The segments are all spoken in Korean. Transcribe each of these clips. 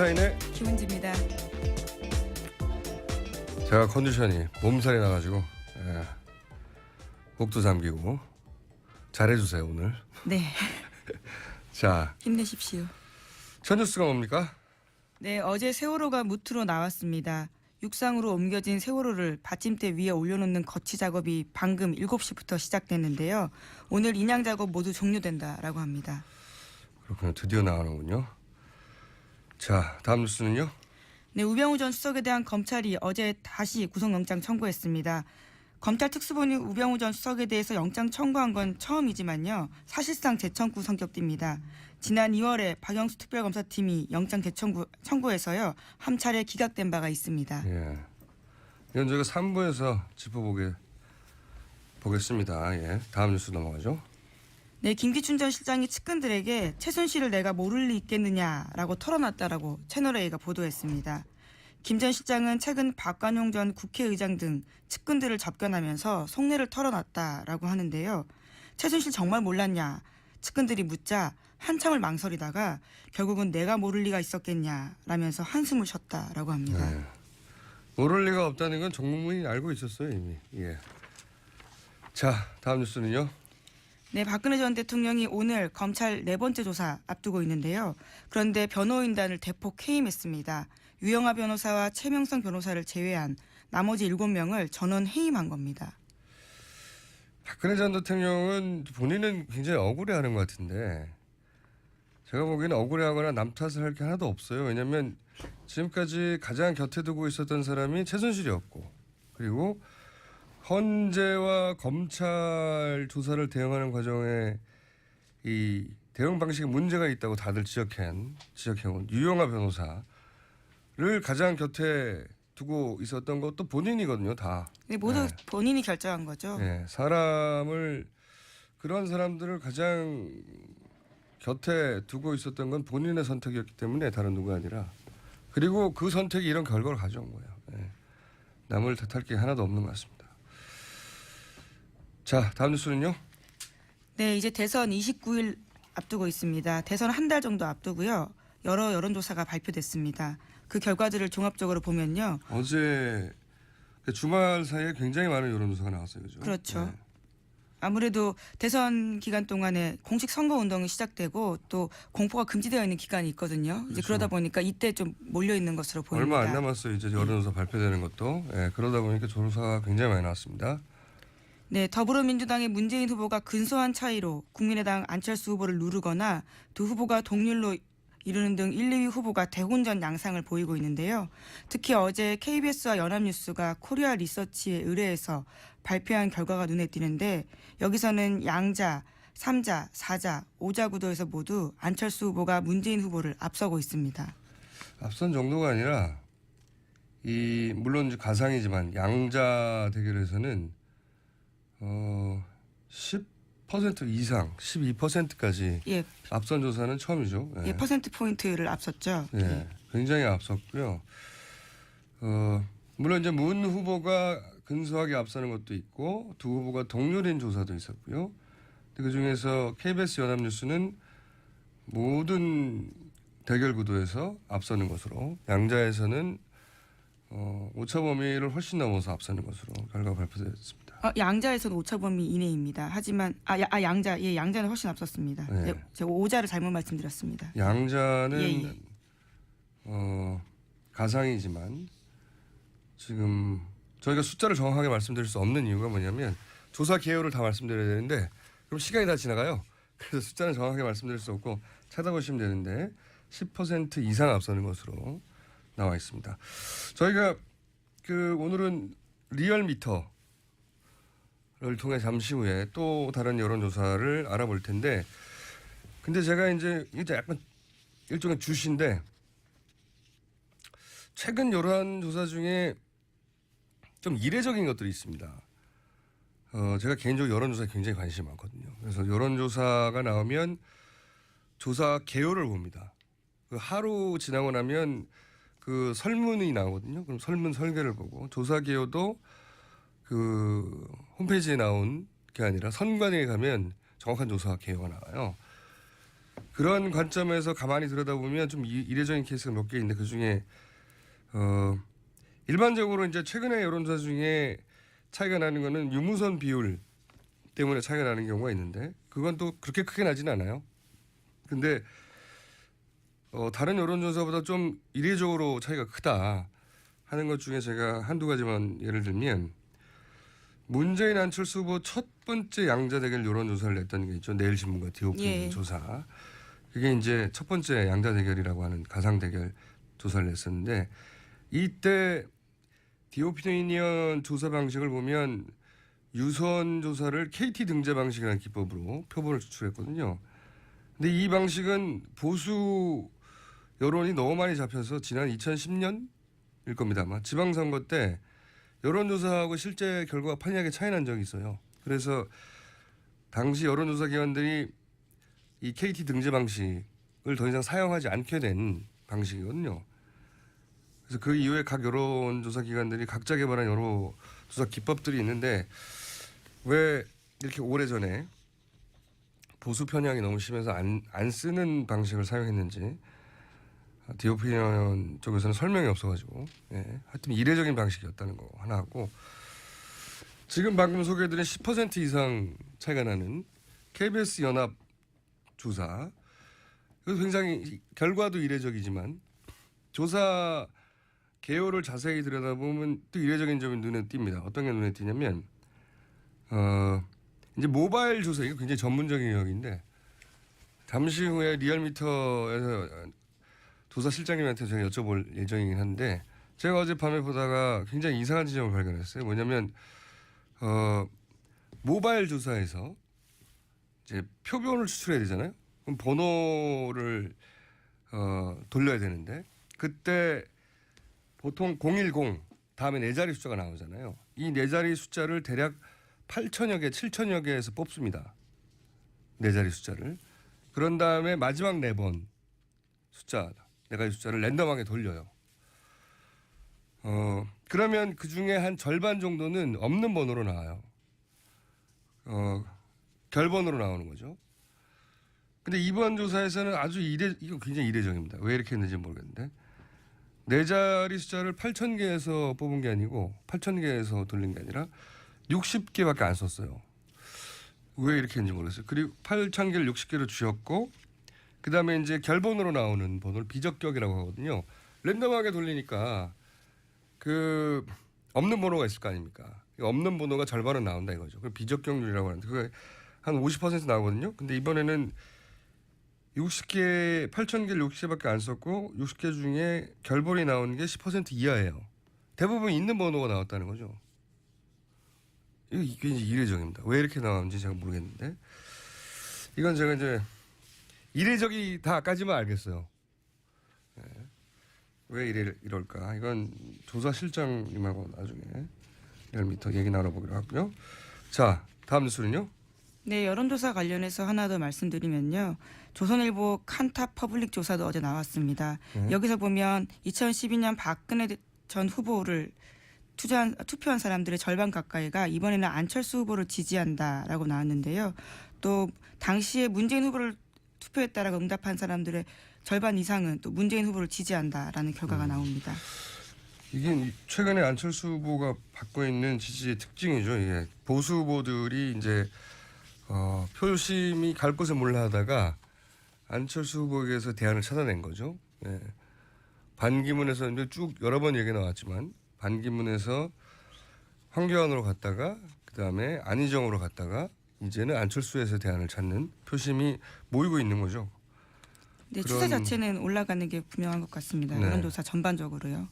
시사인의 김은지입니다. 제가 컨디션이 몸살이 나가지고 목도 잠기고 잘해주세요 오늘. 네. 자, 힘내십시오. 첫 뉴스가 뭡니까? 네, 어제 세월호가 무트로 나왔습니다. 육상으로 옮겨진 세월호를 받침대 위에 올려놓는 거치 작업이 방금 7시부터 시작됐는데요. 오늘 인양 작업 모두 종료된다라고 합니다. 그렇군요. 드디어 나가는군요. 자, 다음 뉴스는요? 네, 우병우 전 수석에 대한 검찰이 어제 다시 구속영장 청구했습니다. 검찰 특수본이 우병우 전 수석에 대해서 영장 청구한 건 처음이지만요. 사실상 재청구 성격입니다. 지난 2월에 박영수 특별검사팀이 영장 재청구해서요. 한 차례 기각된 바가 있습니다. 예. 이건 저희가 3부에서 보겠습니다. 예. 다음 뉴스 넘어가죠. 네, 김기춘 전 실장이 측근들에게 최순실을 내가 모를 리 있겠느냐라고 털어놨다라고 채널A가 보도했습니다. 김 전 실장은 최근 박관용 전 국회의장 등 측근들을 접견하면서 속내를 털어놨다라고 하는데요. 최순실 정말 몰랐냐 측근들이 묻자 한참을 망설이다가 결국은 내가 모를 리가 있었겠냐라면서 한숨을 쉬었다라고 합니다. 네. 모를 리가 없다는 건 정무문이 알고 있었어요 이미. 예. 자, 다음 뉴스는요. 네, 박근혜 전 대통령이 오늘 검찰 4번째 조사 앞두고 있는데요. 그런데 변호인단을 대폭 해임했습니다. 유영하 변호사와 최명성 변호사를 제외한 나머지 7명을 전원 해임한 겁니다. 박근혜 전 대통령은 본인은 굉장히 억울해하는 것 같은데 제가 보기에는 억울해하거나 남 탓을 할 게 하나도 없어요. 왜냐하면 지금까지 가장 곁에 두고 있었던 사람이 최순실이었고 그리고 헌재와 검찰 조사를 대응하는 과정에 이 대응 방식에 문제가 있다고 다들 지적해온 유영하 변호사를 가장 곁에 두고 있었던 것도 본인이거든요, 다. 네, 모두 네. 본인이 결정한 거죠. 네, 그런 사람들을 가장 곁에 두고 있었던 건 본인의 선택이었기 때문에 다른 누가 아니라 그리고 그 선택이 이런 결과를 가져온 거예요. 네. 남을 탓할 게 하나도 없는 것 같습니다. 자, 다음 뉴스는요. 네, 이제 대선 29일 앞두고 있습니다. 대선 한 달 정도 앞두고요. 여러 여론조사가 발표됐습니다. 그 결과들을 종합적으로 보면요. 어제 주말 사이에 굉장히 많은 여론조사가 나왔어요. 그죠? 그렇죠. 네. 아무래도 대선 기간 동안에 공식 선거 운동이 시작되고 또 공포가 금지되어 있는 기간이 있거든요. 그렇죠. 이제 그러다 보니까 이때 좀 몰려 있는 것으로 보입니다. 얼마 안 남았어요. 이제 여론조사 발표되는 것도. 네, 그러다 보니까 조사가 굉장히 많이 나왔습니다. 네, 더불어민주당의 문재인 후보가 근소한 차이로 국민의당 안철수 후보를 누르거나 두 후보가 동률로 이르는 등 1, 2위 후보가 대혼전 양상을 보이고 있는데요. 특히 어제 KBS와 연합뉴스가 코리아 리서치에 의뢰해서 발표한 결과가 눈에 띄는데 여기서는 양자, 3자, 4자, 5자 구도에서 모두 안철수 후보가 문재인 후보를 앞서고 있습니다. 앞선 정도가 아니라 물론 이제 가상이지만 양자 대결에서는 10% 이상, 12%까지 예, 앞선 조사는 처음이죠. 예, 퍼센트 포인트를 앞섰죠. 네, 굉장히 앞섰고요. 물론 이제 문 후보가 근소하게 앞서는 것도 있고 두 후보가 동률인 조사도 있었고요. 그 중에서 KBS 연합뉴스는 모든 대결 구도에서 앞서는 것으로 양자에서는 오차 범위를 훨씬 넘어서 앞서는 것으로 결과가 발표됐습니다. 양자에서는 오차 범위 이내입니다. 하지만 양자는 훨씬 앞섰습니다. 네. 제가 5자를 잘못 말씀드렸습니다. 양자는 예. 가상이지만 지금 저희가 숫자를 정확하게 말씀드릴 수 없는 이유가 뭐냐면 조사 개요를 다 말씀드려야 되는데 그럼 시간이 다 지나가요. 그래서 숫자는 정확하게 말씀드릴 수 없고 찾아보시면 되는데 10% 이상 앞서는 것으로 나와 있습니다. 저희가 오늘은 리얼미터를 통해 잠시 후에 또 다른 여론조사를 알아볼 텐데 근데 제가 이제 약간 일종의 주시인데 최근 여론조사 중에 좀 이례적인 것들이 있습니다. 제가 개인적으로 여론조사에 굉장히 관심이 많거든요. 그래서 여론조사가 나오면 조사 개요를 봅니다. 하루 지나고 나면 그 설문이 나오거든요. 그럼 설문 설계를 보고 조사 개요도 그 홈페이지에 나온 게 아니라 선관위에 가면 정확한 조사 개요가 나와요. 그런 관점에서 가만히 들여다보면 좀 이례적인 케이스가 몇 개 있는데 그 중에 일반적으로 이제 최근에 여론조사 중에 차이가 나는 거는 유무선 비율 때문에 차이가 나는 경우가 있는데 그건 또 그렇게 크게 나지는 않아요. 근데 다른 여론조사보다 좀 이례적으로 차이가 크다 하는 것 중에 제가 한두 가지만 예를 들면 문재인 안철수 후보 첫 번째 양자 대결 여론조사를 냈던 게 있죠. 내일신문과 디오피니언 예. 조사. 그게 이제 첫 번째 양자 대결이라고 하는 가상 대결 조사를 냈었는데 이때 디오피니언 조사 방식을 보면 유선 조사를 KT 등재 방식이라는 기법으로 표본을 추출했거든요. 근데 이 방식은 보수 여론이 너무 많이 잡혀서 지난 2010년일 겁니다. 아마 지방선거 때 여론조사하고 실제 결과가 판이하게 차이 난 적이 있어요. 그래서 당시 여론조사 기관들이 이 KT 등재 방식을 더 이상 사용하지 않게 된 방식이거든요. 그래서 그 이후에 각 여론조사 기관들이 각자 개발한 여론조사 기법들이 있는데 왜 이렇게 오래전에 보수 편향이 너무 심해서 안 쓰는 방식을 사용했는지 디오피니언 쪽에서는 설명이 없어가지고 하여튼 이례적인 방식이었다는 거 하나 하고 지금 방금 소개해드린 10% 이상 차이가 나는 KBS 연합 조사 이거 굉장히 결과도 이례적이지만 조사 개요를 자세히 들여다보면 또 이례적인 점이 눈에 띕니다. 어떤 게 눈에 띄냐면 이제 모바일 조사 이거 굉장히 전문적인 영역인데 잠시 후에 리얼미터에서 조사 실장님한테 제가 여쭤볼 예정이긴 한데 제가 어젯밤에 보다가 굉장히 이상한 지점을 발견했어요. 뭐냐면 모바일 조사에서 이제 표본을 추출해야 되잖아요. 그럼 번호를 돌려야 되는데 그때 보통 010 다음에 네 자리 숫자가 나오잖아요. 이 네 자리 숫자를 대략 8천여 개, 7천여 개에서 뽑습니다. 네 자리 숫자를. 그런 다음에 마지막 네 번 숫자, 네 가지 숫자를 랜덤하게 돌려요. 그러면 그 중에 한 절반 정도는 없는 번호로 나와요. 결번으로 나오는 거죠. 근데 이번 조사에서는 아주 이거 굉장히 이례적입니다. 왜 이렇게 했는지 모르겠는데. 네 자리 숫자를 8,000개에서 뽑은 게 아니고 8,000개에서 돌린 게 아니라 60개밖에 안 썼어요. 왜 이렇게 했는지 모르겠어요. 그리고 8,000개를 60개로 쥐었고 그다음에 이제 결번으로 나오는 번호를 비적격이라고 하거든요. 랜덤하게 돌리니까 그 없는 번호가 있을 거 아닙니까? 없는 번호가 절반은 나온다 이거죠. 그 비적격률이라고 하는데 그게 한 50% 나오거든요. 근데 이번에는 60개, 8,000개를 60개밖에 안 썼고 60개 중에 결번이 나오는 게 10% 이하예요. 대부분 있는 번호가 나왔다는 거죠. 이게 이제 이례적입니다. 왜 이렇게 나왔는지 제가 모르겠는데 이건 제가 이제 이례적이다까지만 알겠어요. 네. 왜 이럴까? 이건 조사 실장님하고 나중에 리얼미터 얘기 나눠보기로 하고요. 자, 다음 뉴스는요. 네, 여론조사 관련해서 하나 더 말씀드리면요. 조선일보 칸탑 퍼블릭 조사도 어제 나왔습니다. 여기서 보면 2012년 박근혜 전 후보를 투표한 사람들의 절반 가까이가 이번에는 안철수 후보를 지지한다라고 나왔는데요. 또 당시에 문재인 후보를 투표했다라고 응답한 사람들의 절반 이상은 또 문재인 후보를 지지한다라는 결과가 나옵니다. 이게 최근에 안철수 후보가 받고 있는 지지의 특징이죠. 이게 보수 후보들이 이제 표심이 갈 곳을 몰라 하다가 안철수 후보에게서 대안을 찾아낸 거죠. 예. 반기문에서 이제 쭉 여러 번 얘기 나왔지만 반기문에서 황교안으로 갔다가 그다음에 안희정으로 갔다가 이제는 안철수에서 대안을 찾는 표심이 모이고 있는 거죠. 네, 추세 자체는 올라가는 게 분명한 것 같습니다. 네. 여론조사 전반적으로요.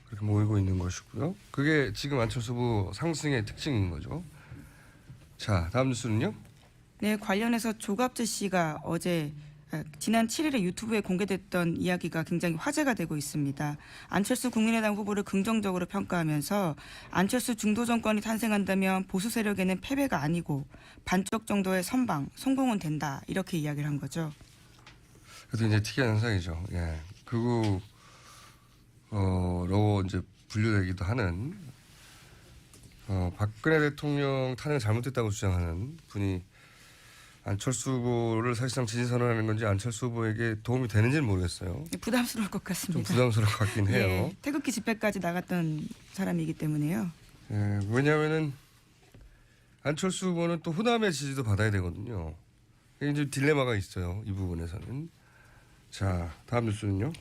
그렇게 모이고 있는 것이고요. 그게 지금 안철수 후보 상승의 특징인 거죠. 자, 다음 뉴스는요. 네, 관련해서 조갑재 씨가 어제 지난 7일에 유튜브에 공개됐던 이야기가 굉장히 화제가 되고 있습니다. 안철수 국민의당 후보를 긍정적으로 평가하면서 안철수 중도 정권이 탄생한다면 보수 세력에는 패배가 아니고 반쪽 정도의 선방, 성공은 된다 이렇게 이야기를 한 거죠. 그래서 이제 특이한 현상이죠. 예, 극우로 이제 분류되기도 하는 박근혜 대통령 탄핵 잘못됐다고 주장하는 분이 안철수 후보를 사실상 지지 선언하는 건지 안철수 후보에게 도움이 되는지는 모르겠어요. 부담스러울 것 좀 같습니다. 부담스러울 것 같긴 해요. 예, 태극기 집회까지 나갔던 사람이기 때문에요. 예, 왜냐하면은 안철수 후보는 또 호남의 지지도 받아야 되거든요. 이제 딜레마가 있어요. 이 부분에서는. 자, 다음 뉴스는요.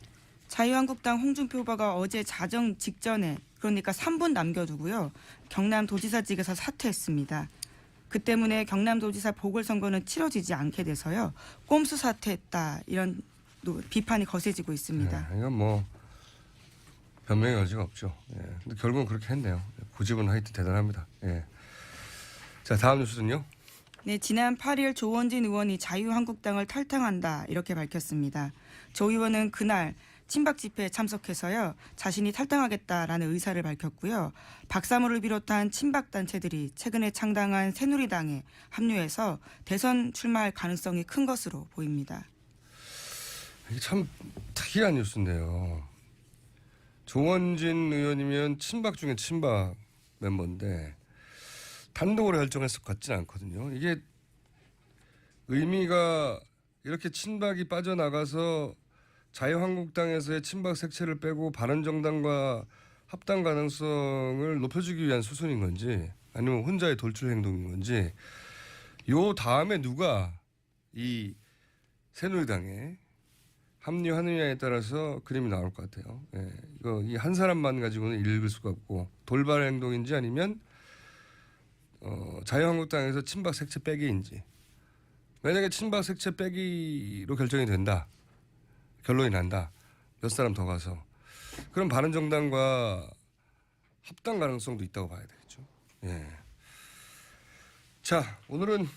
자유한국당 홍준표 후보가 어제 자정 직전에 그러니까 3분 남겨두고요. 경남도지사직에서 사퇴했습니다. 그 때문에 경남도지사 보궐선거는 치러지지 않게 돼서요. 꼼수 사퇴했다 이런 비판이 거세지고 있습니다. 예, 이건 뭐 변명의 여지가 없죠. 예, 근데 결국은 그렇게 했네요. 고집은 하여튼 대단합니다. 예. 자, 다음 뉴스는요. 네, 지난 8일 조원진 의원이 자유한국당을 탈당한다 이렇게 밝혔습니다. 조 의원은 그날 친박 집회에 참석해서요. 자신이 탈당하겠다라는 의사를 밝혔고요. 박사모를 비롯한 친박 단체들이 최근에 창당한 새누리당에 합류해서 대선 출마할 가능성이 큰 것으로 보입니다. 이게 참 특이한 뉴스인데요. 조원진 의원이면 친박 중에 친박 멤버인데 단독으로 결정했을 것 같지는 않거든요. 이게 의미가 이렇게 친박이 빠져나가서 자유한국당에서의 친박 색채를 빼고 바른정당과 합당 가능성을 높여주기 위한 수순인 건지 아니면 혼자의 돌출 행동인 건지 요 다음에 누가 이 새누리당에 합류하느냐에 따라서 그림이 나올 것 같아요. 예, 이거 이 한 사람만 가지고는 읽을 수가 없고 돌발 행동인지 아니면 자유한국당에서 친박 색채 빼기인지. 만약에 친박 색채 빼기로 결정이 된다. 결론이 난다. 몇 사람 더 가서. 그럼 바른정당과 합당 가능성도 있다고 봐야 되겠죠. 예. 자, 오늘은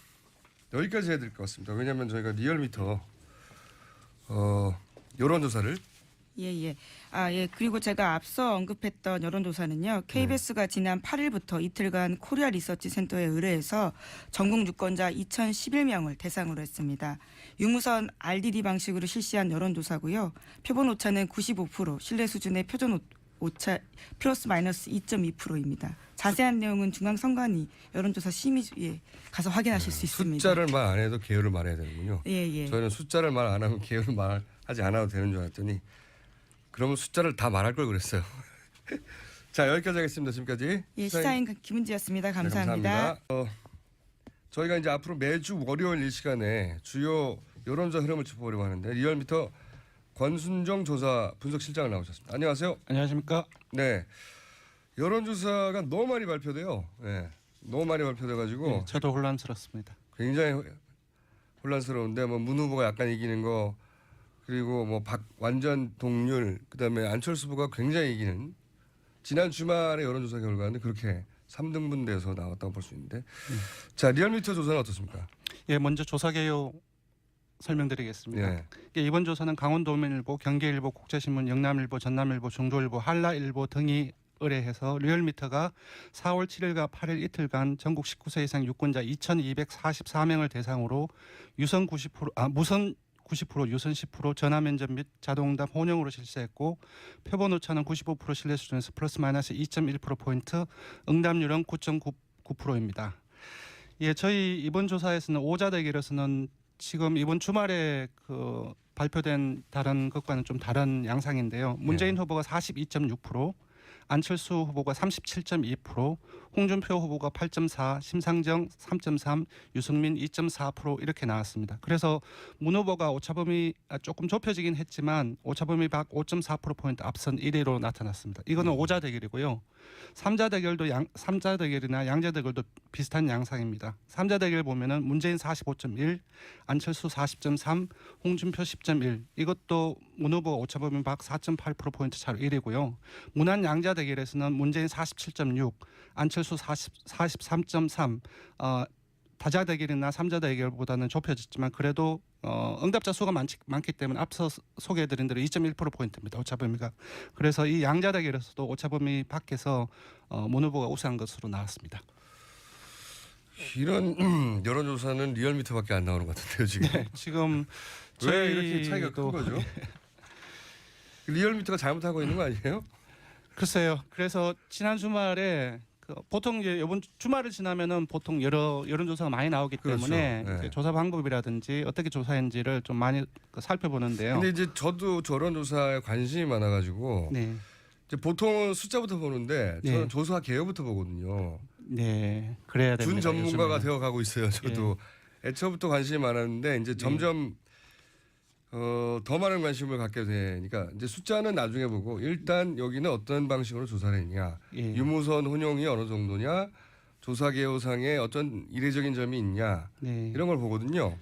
여기까지 해야 될 것 같습니다. 왜냐하면 저희가 리얼미터 여론조사를 예. 그리고 제가 앞서 언급했던 여론조사는요. KBS가 지난 8일부터 이틀간 코리아 리서치 센터에 의뢰해서 전국 유권자 2,011명을 대상으로 했습니다. 유무선 RDD 방식으로 실시한 여론조사고요. 표본 오차는 95%, 신뢰 수준의 표준 오차 플러스 마이너스 2.2%입니다. 자세한 내용은 중앙선관위 여론조사 심의위에 가서 확인하실 수 있습니다. 숫자를 말 안 해도 개요를 말해야 되는군요. 예. 저희는 숫자를 말 안 하면 개요를 말하지 않아도 되는 줄 알았더니 그러면 숫자를 다 말할 걸 그랬어요. 자, 여기까지 하겠습니다. 지금까지 예, 시사인 김은지였습니다. 감사합니다. 네, 감사합니다. 저희가 이제 앞으로 매주 월요일 이 시간에 주요 여론조사 흐름을 짚어보려고 하는데 리얼미터 권순정 조사 분석실장을 나오셨습니다. 안녕하세요. 안녕하십니까? 네, 여론조사가 너무 많이 발표돼요. 네, 너무 많이 발표돼가지고 네, 저도 혼란스럽습니다. 굉장히 혼란스러운데 뭐 문 후보가 약간 이기는 거 그리고 뭐 완전 동률 그다음에 안철수 후보가 굉장히 이기는 지난 주말의 여론조사 결과는 그렇게 3등분 돼서 나왔다고 볼 수 있는데 자 리얼미터 조사는 어떻습니까? 예, 먼저 조사 개요 설명드리겠습니다. 예. 이번 조사는 강원도민일보, 경기일보, 국제신문, 영남일보, 전남일보, 중도일보, 한라일보 등이 의뢰해서 리얼미터가 4월 7일과 8일 이틀간 전국 19세 이상 유권자 2,244명을 대상으로 무선 90%, 유선 10%, 전화 면접 및 자동응답 혼용으로 실시했고 표본 오차는 95% 신뢰 수준에서 플러스 마이너스 2.1%포인트, 응답률은 9.9%입니다. 예, 저희 이번 조사에서는 오자 대결에서는 지금 이번 주말에 발표된 다른 것과는 좀 다른 양상인데요. 문재인 후보가 42.6%, 안철수 후보가 37.2%, 홍준표 후보가 8.4%, 심상정 3.3%, 유승민 2.4% 이렇게 나왔습니다. 그래서 문 후보가 오차범위 조금 좁혀지긴 했지만 오차범위 밖 5.4%포인트 앞선 1위로 나타났습니다. 이거는 오자 대결이고요. 3자 대결이나 양자 대결도 비슷한 양상입니다. 3자 대결 보면은 문재인 45.1, 안철수 40.3, 홍준표 10.1. 이것도 문 후보 오차범위 밖 4.8%포인트 차로 1위고요. 문안 양자 대결에서는 문재인 47.6, 안철수 43.3. 다자 대결이나 3자 대결보다는 좁혀졌지만 그래도 응답자 수가 많기 때문에 앞서 소개해드린 대로 2.1%포인트입니다. 오차범위가. 그래서 이 양자 대결에서도 오차범위 밖에서 문 후보가 우세한 것으로 나왔습니다. 이런 여론조사는 리얼미터밖에 안 나오는 것 같은데요 지금. 네, 지금 왜 이렇게 차이가 큰 거죠? 리얼미터가 잘못하고 있는 거 아니에요? 글쎄요. 그래서 지난 주말에 보통 이제 이번 주말을 지나면은 보통 여러 여론조사가 많이 나오기 그렇죠. 때문에 네. 이제 조사 방법이라든지 어떻게 조사했는지를 좀 많이 살펴보는데요. 근데 이제 저도 저런 조사에 관심이 많아가지고 네, 이제 보통은 숫자부터 보는데 저는 네. 조사 개요부터 보거든요. 네, 그래야 됩니다. 준 전문가가 요즘에는. 되어가고 있어요. 저도 애초부터 관심이 많았는데 이제 점점 더 많은 관심을 갖게 되니까 이제 숫자는 나중에 보고 일단 여기는 어떤 방식으로 조사를 했냐, 예. 유무선 혼용이 어느 정도냐, 조사 개요상에 어떤 이례적인 점이 있냐 네. 이런 걸 보거든요.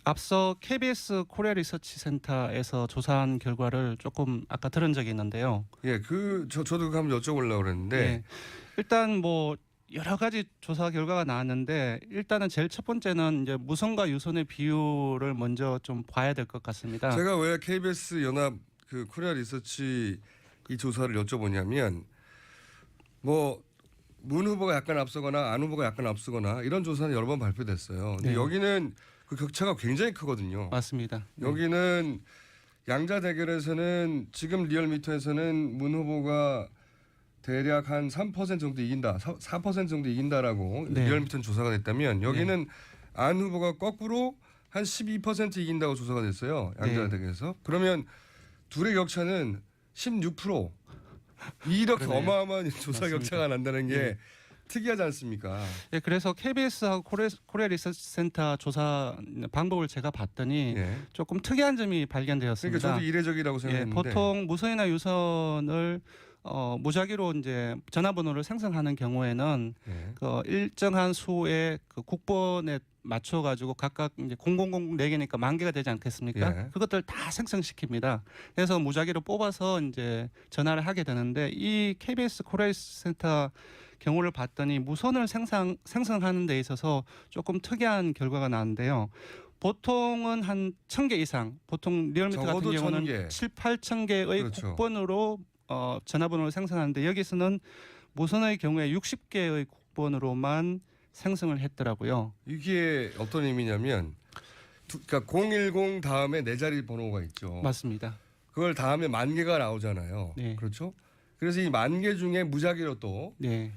앞서 KBS 코리아 리서치 센터에서 조사한 결과를 조금 아까 들은 적이 있는데요. 예, 저도 한번 여쭤보려고 그랬는데 예. 일단 뭐 여러 가지 조사 결과가 나왔는데 일단은 제일 첫 번째는 이제 무선과 유선의 비율을 먼저 좀 봐야 될 것 같습니다. 제가 왜 KBS 연합 그 코리아 리서치 이 조사를 여쭤보냐면 뭐 문 후보가 약간 앞서거나 안 후보가 약간 앞서거나 이런 조사는 여러 번 발표됐어요. 근데 네. 여기는 그 격차가 굉장히 크거든요. 맞습니다. 네. 여기는 양자 대결에서는 지금 리얼미터에서는 문 후보가 대략 한 3% 정도 이긴다, 4% 정도 이긴다라고 네. 리얼미터는 조사가 됐다면 여기는 안 후보가 거꾸로 한 12% 이긴다고 조사가 됐어요. 양자 네. 대결에서. 그러면 둘의 격차는 16%. 이렇게 그러네요. 어마어마한 조사 맞습니다. 격차가 난다는 게 네. 특이하지 않습니까? 예, 그래서 KBS하고 코리아 리서치 센터 조사 방법을 제가 봤더니 예. 조금 특이한 점이 발견되었습니다. 그러니까 저도 이례적이라고 예, 생각했는데 보통 무선이나 유선을 무작위로 이제 전화번호를 생성하는 경우에는 예. 그 일정한 수의 그 국번에 맞춰 가지고 각각 이제 000 4개니까 10,000개가 되지 않겠습니까? 예. 그것들 다 생성시킵니다. 그래서 무작위로 뽑아서 이제 전화를 하게 되는데 이 KBS 코리아 센터 경우를 봤더니 무선을 생성하는 데 있어서 조금 특이한 결과가 나왔는데요. 보통은 한 1,000개 이상, 보통 리얼미터 같은 적어도 경우는 1,000개. 7, 8,000개의 그렇죠. 국번으로 전화번호를 생성하는데 여기서는 무선의 경우에 60개의 국번으로만 생성을 했더라고요. 이게 어떤 의미냐면 그러니까 010 다음에 네 자리 번호가 있죠. 맞습니다. 그걸 다음에 10,000개가 나오잖아요. 네. 그렇죠? 그래서 이 10,000개 중에 무작위로 또 네,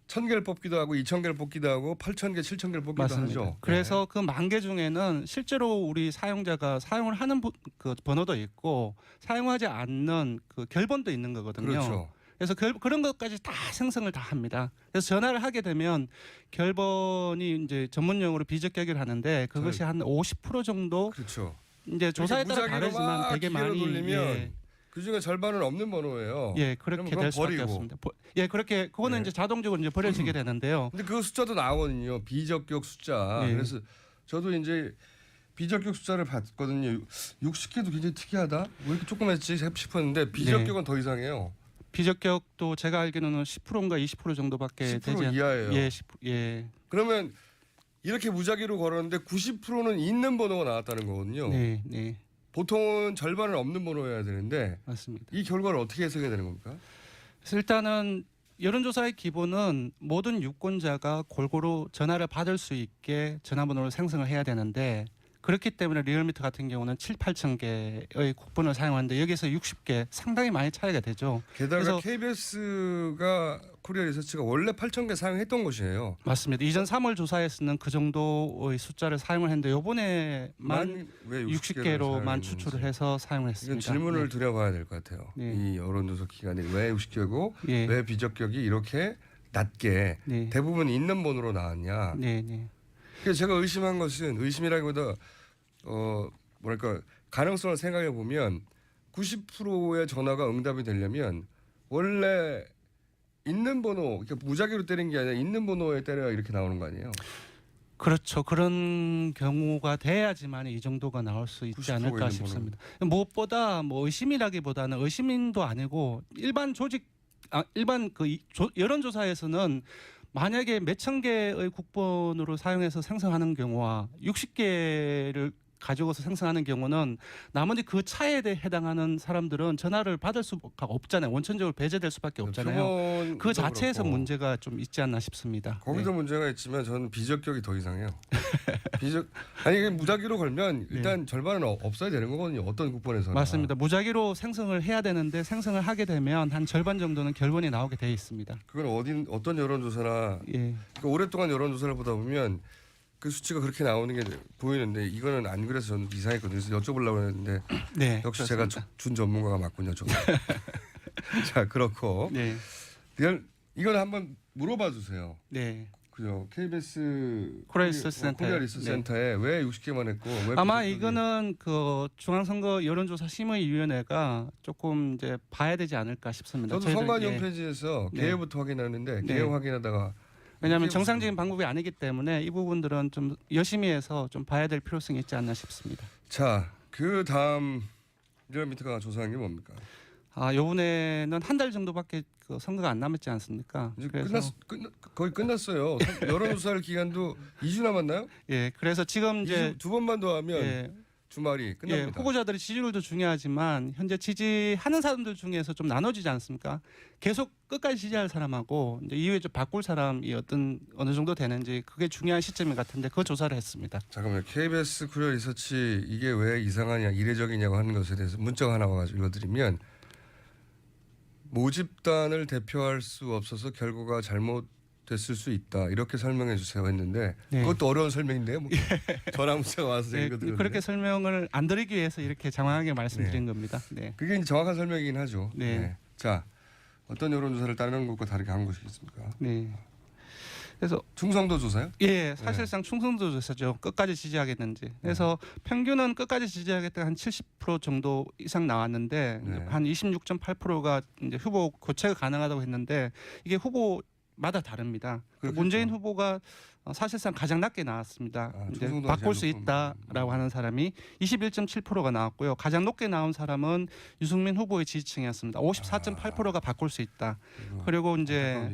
1,000개를 뽑기도 하고 2,000개를 뽑기도 하고 8,000개, 7,000개를 뽑기도 맞습니다. 하죠. 그래서 그 10,000개 중에는 실제로 우리 사용자가 사용을 하는 그 번호도 있고 사용하지 않는 그 결번도 있는 네. 거거든요. 그렇죠. 그래서 그런 것까지 다 생성을 다 합니다. 그래서 전화를 하게 되면 결번이 이제 전문 용어로 비적격을 하는데 그것이 한 50% 정도 그렇죠. 이제 조사에 따라 무작위로 다르지만 막 되게 기계로 많이 돌리면 그 중에 절반은 없는 번호예요. 예, 그러면 그렇게 그건 될 수밖에 버리고. 없습니다. 예, 그렇게 그거는 네. 이제 자동적으로 이제 버려지게 되는데요. 근데 그 숫자도 나오거든요. 비적격 숫자. 예. 그래서 저도 이제 비적격 숫자를 봤거든요. 60개도 굉장히 특이하다. 왜 이렇게 조그맣지 싶었는데 비적격은 더 이상해요. 비적격도 제가 알기로는 10%인가 20% 정도밖에 10% 되지 않. 이하예요. 예, 예. 그러면 이렇게 무작위로 걸었는데 90%는 있는 번호가 나왔다는 거거든요. 네, 네. 보통은 절반은 없는 번호여야 되는데 맞습니다. 이 결과를 어떻게 해석해야 되는 겁니까? 그래서 일단은 여론조사의 기본은 모든 유권자가 골고루 전화를 받을 수 있게 전화번호를 생성을 해야 되는데 그렇기 때문에 리얼미터 같은 경우는 7, 8,000개의 국번을 사용하는데 여기서 60개 상당히 많이 차이가 되죠. 게다가 그래서- KBS가 코리아 리서치가 원래 8,000개 사용했던 것이에요. 맞습니다. 이전 3월 조사에서는 그 정도의 숫자를 사용을 했는데 이번에만 왜 60개로만 추출을 해서 사용을 이건 했습니다. 질문을 드려봐야 될 것 같아요. 네. 이 여론조사 기간에 왜 60개고 네. 왜 비적격이 이렇게 낮게 네. 대부분 있는 번호로 나왔냐. 네, 네. 그래서 제가 의심한 것은 의심이라기보다 뭐랄까 가능성을 생각해 보면 90%의 전화가 응답이 되려면 원래 있는 번호, 그러니까 무작위로 때린 게 아니라 있는 번호에 때려야 이렇게 나오는 거 아니에요? 그렇죠. 그런 경우가 돼야지만 이 정도가 나올 수 있지 90% 않을까 있는 싶습니다. 무엇보다 뭐 의심이라기보다는 의심인도 아니고 일반 일반 여론조사에서는 만약에 몇천 개의 국번으로 사용해서 생성하는 경우와 60개를 가지고서 생성하는 경우는 나머지 그 차에 대해 해당하는 사람들은 전화를 받을 수가 없잖아요. 원천적으로 배제될 수밖에 없잖아요. 표본도 그 자체에서 그렇고. 문제가 좀 있지 않나 싶습니다. 거기도 네. 문제가 있지만 저는 비적격이 더 이상해요. 아니 이게 무작위로 걸면 일단 절반은 없어야 되는 거거든요. 어떤 국번에서나. 맞습니다. 무작위로 생성을 해야 되는데 생성을 하게 되면 한 절반 정도는 결론이 나오게 돼 있습니다. 그건 어떤 여론조사나 예. 그러니까 오랫동안 여론조사를 보다 보면 그 수치가 그렇게 나오는 게 보이는데 이거는 안 그래서 저는 이상했거든요. 그래서 여쭤보려고 했는데 네. 역시 그렇습니다. 제가 준 전문가가 맞군요. 자 그렇고 네. 이건 한번 물어봐 주세요. 네. 그죠? KBS 코리아 리서치 센터에. 코리아 리서치 센터에 왜 60개만 했고 왜 아마 비적격이- 이거는 그 중앙선거 여론조사 심의위원회가 조금 이제 봐야 되지 않을까 싶습니다. 저도 저희들- 선관 예. 홈페이지에서 네. 개요부터 확인하는데 네. 개요 확인하다가 왜냐하면 이게 정상적인 무슨- 방법이 아니기 때문에 이 부분들은 좀 열심히 해서 좀 봐야 될 필요성이 있지 않나 싶습니다. 자, 그 다음 리얼미터가 조사한 게 뭡니까? 요번에는 한 달 정도밖에 그 선거가 안 남았지 않습니까? 이제 그래서 거의 끝났어요. 여론조사할 기간도 2주 남았나요? 예, 그래서 지금 이제 두 번만 더 하면 예, 주말이 예, 끝납니다. 후보자들의 지지율도 중요하지만 현재 지지하는 사람들 중에서 좀 나눠지지 않습니까? 계속 끝까지 지지할 사람하고 이제 이후에 좀 바꿀 사람이 어느 정도 되는지 그게 중요한 시점인 것 같은데 그 조사를 했습니다. 잠깐만요. KBS 코리아 리서치 이게 왜 이상하냐, 이례적이냐고 하는 것에 대해서 문자가 하나 와가지고 읽어드리면 모집단을 대표할 수 없어서 결과가 잘못됐을 수 있다. 이렇게 설명해 주세요 했는데 네. 그것도 어려운 설명인데요. 뭐 전화 문자가 와서 제가 네, 읽어드렸는데 그렇게 설명을 안 드리기 위해서 이렇게 장황하게 말씀드린 겁니다. 네. 그게 이제 정확한 설명이긴 하죠. 네. 자, 어떤 여론조사를 다른 것과 다르게 한 것이겠습니까? 네. 그래서 충성도 조사요? 예, 사실상 충성도 조사죠. 끝까지 지지하겠는지. 그래서 평균은 끝까지 지지하겠다 한 70% 정도 이상 나왔는데 네. 한 26.8%가 이제 후보 교체가 가능하다고 했는데 이게 후보마다 다릅니다. 그렇겠죠. 문재인 후보가 사실상 가장 낮게 나왔습니다. 이제 충성도가 바꿀 제일 수 높은 있다라고 하는 사람이 21.7%가 나왔고요. 가장 높게 나온 사람은 유승민 후보의 지지층이었습니다. 54.8%가 바꿀 수 있다. 그리고 이제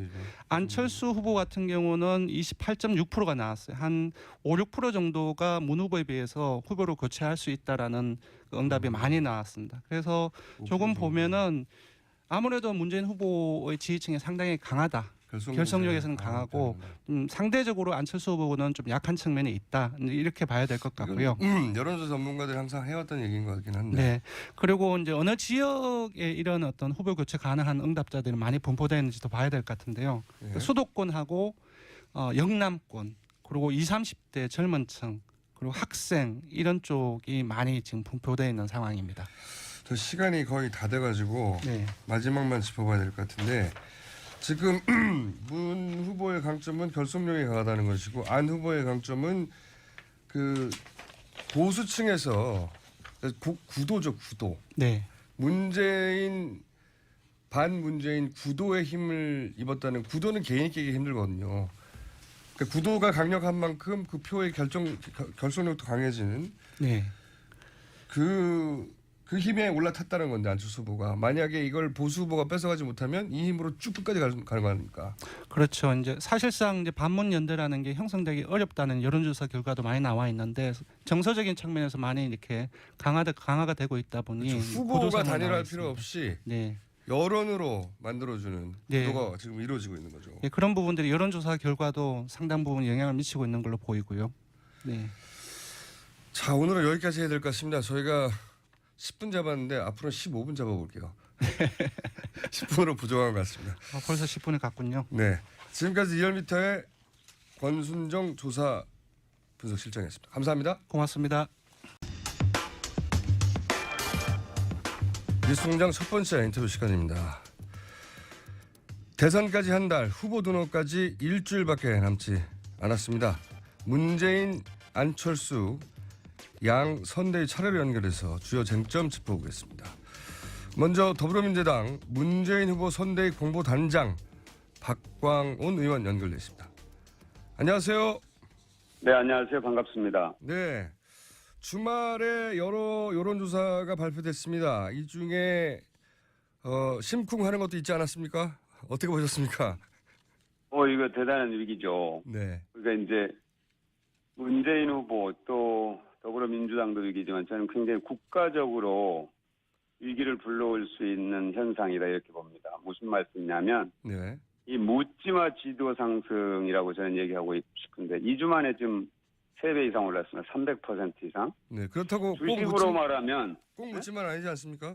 안철수 후보 같은 경우는 28.6%가 나왔어요. 한 5, 6% 정도가 문 후보에 비해서 후보로 교체할 수 있다라는 그 응답이 많이 나왔습니다. 그래서 조금 보면은 아무래도 문재인 후보의 지지층이 상당히 강하다. 결성력에서는 강하고 상대적으로 안철수 후보는 좀 약한 측면이 있다. 이렇게 봐야 될 것 같고요. 여론조사 전문가들이 항상 해왔던 얘기인 것 같긴 한데. 네. 그리고 이제 어느 지역에 이런 어떤 후보 교체 가능한 응답자들이 많이 분포되어 있는지도 봐야 될 것 같은데요. 네. 수도권하고 영남권 그리고 20, 30대 젊은층 그리고 학생 이런 쪽이 많이 지금 분포되어 있는 상황입니다. 저 시간이 거의 다 돼가지고 네. 마지막만 짚어봐야 될 것 같은데 지금 문 후보의 강점은 결속력이 강하다는 것이고 안 후보의 강점은 그 보수층에서 구도죠, 구도. 네. 반문재인 구도의 힘을 입었다는 구도는 개인이 깨기 힘들거든요. 그러니까 구도가 강력한 만큼 그 표의 결속력도 강해지는 네. 그 힘에 올라탔다는 건데 안철수 후보가 만약에 이걸 보수 후보가 뺏어가지 못하면 이 힘으로 쭉 끝까지 가는 거 아닙니까? 그렇죠. 이제 사실상 이제 반문 연대라는 게 형성되기 어렵다는 여론조사 결과도 많이 나와 있는데 정서적인 측면에서 많이 이렇게 강화가 되고 있다 보니 그렇죠. 후보가 구도상으로 나와 단일화할 있습니다. 필요 없이 네. 여론으로 만들어주는 네. 구도가 지금 이루어지고 있는 거죠. 네, 그런 부분들이 여론조사 결과도 상당 부분 영향을 미치고 있는 걸로 보이고요. 네. 자, 오늘은 여기까지 해야 될 것 같습니다. 저희가 10분 잡았는데 앞으로 15분 잡아볼게요. 10분으로 부족한 것 같습니다. 벌써 10분을 갔군요. 네, 지금까지 리얼미터의 권순정 조사 분석실장이었습니다. 감사합니다. 고맙습니다. 뉴스공장 첫 번째 인터뷰 시간입니다. 대선까지 한 달, 후보 등록까지 일주일밖에 남지 않았습니다. 문재인, 안철수 양 선대위 차례로 연결해서 주요 쟁점 짚어보겠습니다. 먼저 더불어민주당 문재인 후보 선대위 공보단장 박광온 의원 연결돼 있습니다. 안녕하세요. 네, 안녕하세요. 반갑습니다. 네, 주말에 여러 여론조사가 발표됐습니다. 이 중에 심쿵하는 것도 있지 않았습니까? 어떻게 보셨습니까? 이거 대단한 위기죠. 네, 그러니까 이제 문재인 후보 또 더불어민주당도 위기지만 저는 굉장히 국가적으로 위기를 불러올 수 있는 현상이다 이렇게 봅니다. 무슨 말씀이냐면 네. 이 묻지마 지도 상승이라고 저는 얘기하고 싶은데 2주 만에 지금 3배 이상 올랐습니다. 300% 이상. 네. 그렇다고 주식으로 말하면 꼭 묻지만 아니지 않습니까?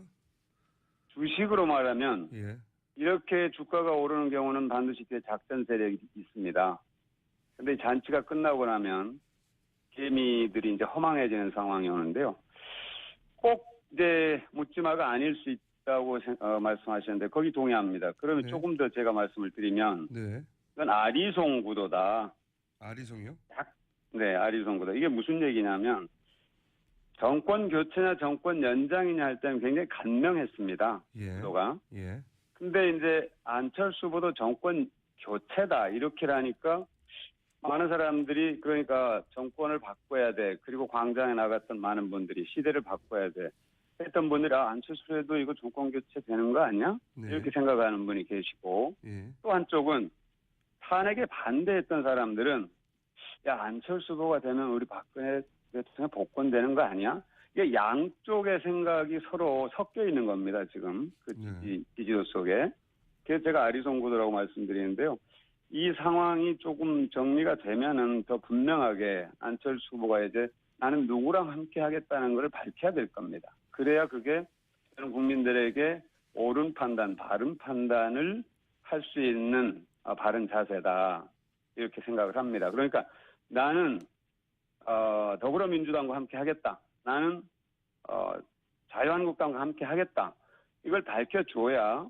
주식으로 말하면 예. 이렇게 주가가 오르는 경우는 반드시 뒤에 작전 세력이 있습니다. 근데 잔치가 끝나고 나면 개미들이 이제 허망해지는 상황이 오는데요. 꼭 이제 묻지마가 아닐 수 있다고 말씀하시는데 거기 동의합니다. 그러면 네. 조금 더 제가 말씀을 드리면 네. 이건 아리송 구도다. 아리송이요? 네, 아리송 구도. 이게 무슨 얘기냐면 정권 교체냐 정권 연장이냐 할 때는 굉장히 간명했습니다. 예. 구도가. 예. 근데 이제 안철수 후보도 정권 교체다 이렇게라니까 많은 사람들이 그러니까 정권을 바꿔야 돼. 그리고 광장에 나갔던 많은 분들이 시대를 바꿔야 돼. 했던 분들이 안철수에도 이거 정권 교체 되는 거 아니야? 네. 이렇게 생각하는 분이 계시고 예. 또 한쪽은 탄핵에 반대했던 사람들은 야 안철수 후보가 되면 우리 박근혜 대통령 복권되는 거 아니야? 이게 양쪽의 생각이 서로 섞여 있는 겁니다. 지금 그 지지도 속에. 그래서 제가 아리송 구도라고 말씀드리는데요. 이 상황이 조금 정리가 되면은 더 분명하게 안철수 후보가 이제 나는 누구랑 함께 하겠다는 걸 밝혀야 될 겁니다. 그래야 그게 저는 국민들에게 옳은 판단, 바른 판단을 할 수 있는 바른 자세다. 이렇게 생각을 합니다. 그러니까 나는 더불어민주당과 함께 하겠다. 나는 자유한국당과 함께 하겠다. 이걸 밝혀줘야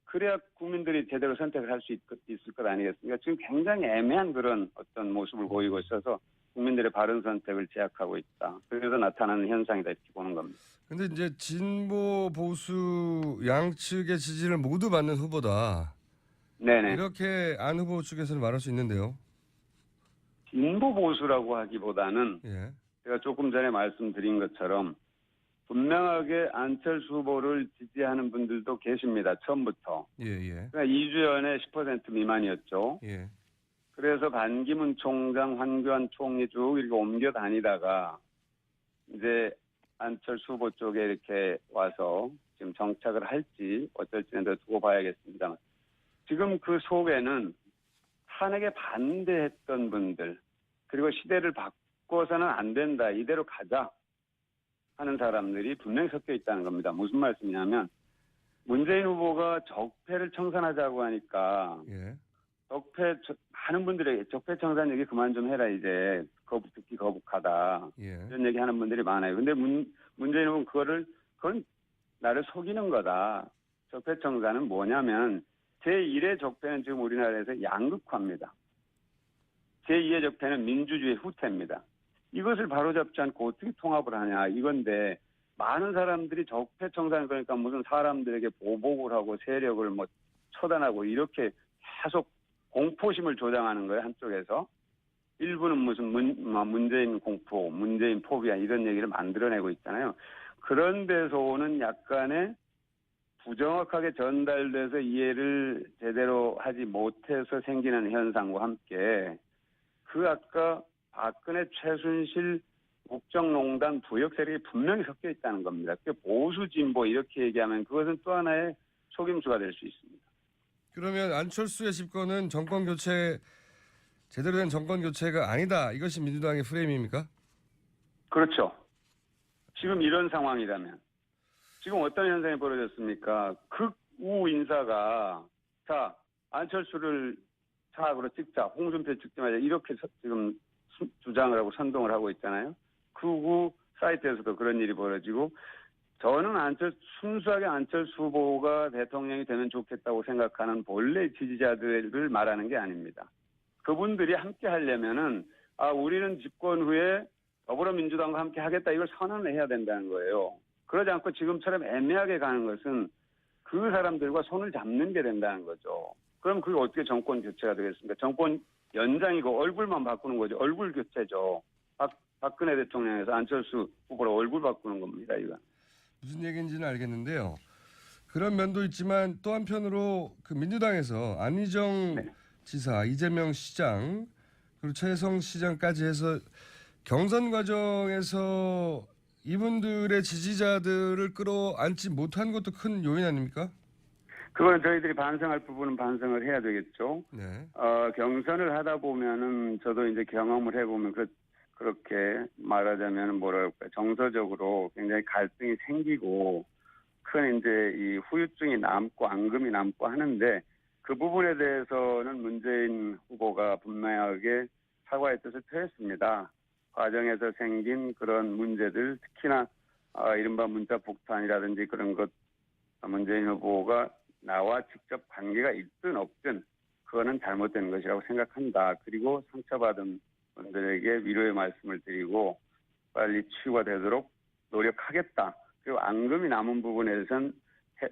그래야 국민들이 제대로 선택을 할 수 있을 것 아니겠습니까? 지금 굉장히 애매한 그런 어떤 모습을 보이고 있어서 국민들의 바른 선택을 제약하고 있다. 그래서 나타나는 현상이다 이렇게 보는 겁니다. 근데 이제 진보 보수 양측의 지지를 모두 받는 후보다. 네네. 이렇게 안 후보 측에서는 말할 수 있는데요. 진보 보수라고 하기보다는 예. 제가 조금 전에 말씀드린 것처럼 분명하게 안철수 후보를 지지하는 분들도 계십니다. 처음부터. 예, 예. 그러니까 2주 전에 10% 미만이었죠. 예. 그래서 반기문 총장, 황교안 총리 쭉 이렇게 옮겨 다니다가 이제 안철수 후보 쪽에 이렇게 와서 지금 정착을 할지 어쩔지는 더 두고 봐야겠습니다. 지금 그 속에는 탄핵에 반대했던 분들 그리고 시대를 바꿔서는 안 된다. 이대로 가자 하는 사람들이 분명히 섞여 있다는 겁니다. 무슨 말씀이냐면 문재인 후보가 적폐를 청산하자고 하니까 예. 많은 분들에게 적폐 청산 얘기 그만 좀 해라 이제 듣기 거북하다 예. 이런 얘기 하는 분들이 많아요. 근데 문재인 후보는 그건 나를 속이는 거다. 적폐 청산은 뭐냐면 제1의 적폐는 지금 우리나라에서 양극화입니다. 제2의 적폐는 민주주의 후퇴입니다. 이것을 바로잡지 않고 어떻게 통합을 하냐 이건데 많은 사람들이 적폐 청산 그러니까 무슨 사람들에게 보복을 하고 세력을 뭐 처단하고 이렇게 계속 공포심을 조장하는 거예요. 한쪽에서. 일부는 무슨 문재인 공포, 문재인 포비아 이런 얘기를 만들어내고 있잖아요. 그런 데서 오는 약간의 부정확하게 전달돼서 이해를 제대로 하지 못해서 생기는 현상과 함께 그 아까 박근혜 최순실 국정농단 부역 세력이 분명히 섞여 있다는 겁니다. 그게 보수 진보 이렇게 얘기하면 그것은 또 하나의 속임수가 될 수 있습니다. 그러면 안철수의 집권은 정권 교체 제대로 된 정권 교체가 아니다. 이것이 민주당의 프레임입니까? 그렇죠. 지금 이런 상황이라면 지금 어떤 현상이 벌어졌습니까? 극우 인사가 자 안철수를 차악으로 찍자, 홍준표 찍지 말자 이렇게 지금 주장을 하고 선동을 하고 있잖아요. 극우 사이트에서도 그런 일이 벌어지고 저는 순수하게 안철수 후보가 대통령이 되면 좋겠다고 생각하는 본래 지지자들을 말하는 게 아닙니다. 그분들이 함께 하려면은 우리는 집권 후에 더불어민주당과 함께 하겠다 이걸 선언을 해야 된다는 거예요. 그러지 않고 지금처럼 애매하게 가는 것은 그 사람들과 손을 잡는 게 된다는 거죠. 그럼 그게 어떻게 정권 교체가 되겠습니까? 정권 연장이고 얼굴만 바꾸는 거죠. 얼굴 교체죠. 박근혜 대통령에서 안철수 후보로 얼굴 바꾸는 겁니다. 이거. 무슨 얘기인지는 알겠는데요. 그런 면도 있지만 또 한편으로 그 민주당에서 안희정 지사, 이재명 시장 그리고 최성 시장까지 해서 경선 과정에서 이분들의 지지자들을 끌어안지 못한 것도 큰 요인 아닙니까? 그거는 저희들이 반성할 부분은 반성을 해야 되겠죠. 네. 경선을 하다 보면은 저도 이제 경험을 해보면 그렇게 말하자면 뭐랄까 정서적으로 굉장히 갈등이 생기고 큰 이제 이 후유증이 남고 앙금이 남고 하는데 그 부분에 대해서는 문재인 후보가 분명하게 사과의 뜻을 표했습니다. 과정에서 생긴 그런 문제들 특히나 이른바 문자 폭탄이라든지 그런 것 문재인 후보가 나와 직접 관계가 있든 없든 그거는 잘못된 것이라고 생각한다. 그리고 상처받은 분들에게 위로의 말씀을 드리고 빨리 치유가 되도록 노력하겠다. 그리고 앙금이 남은 부분에선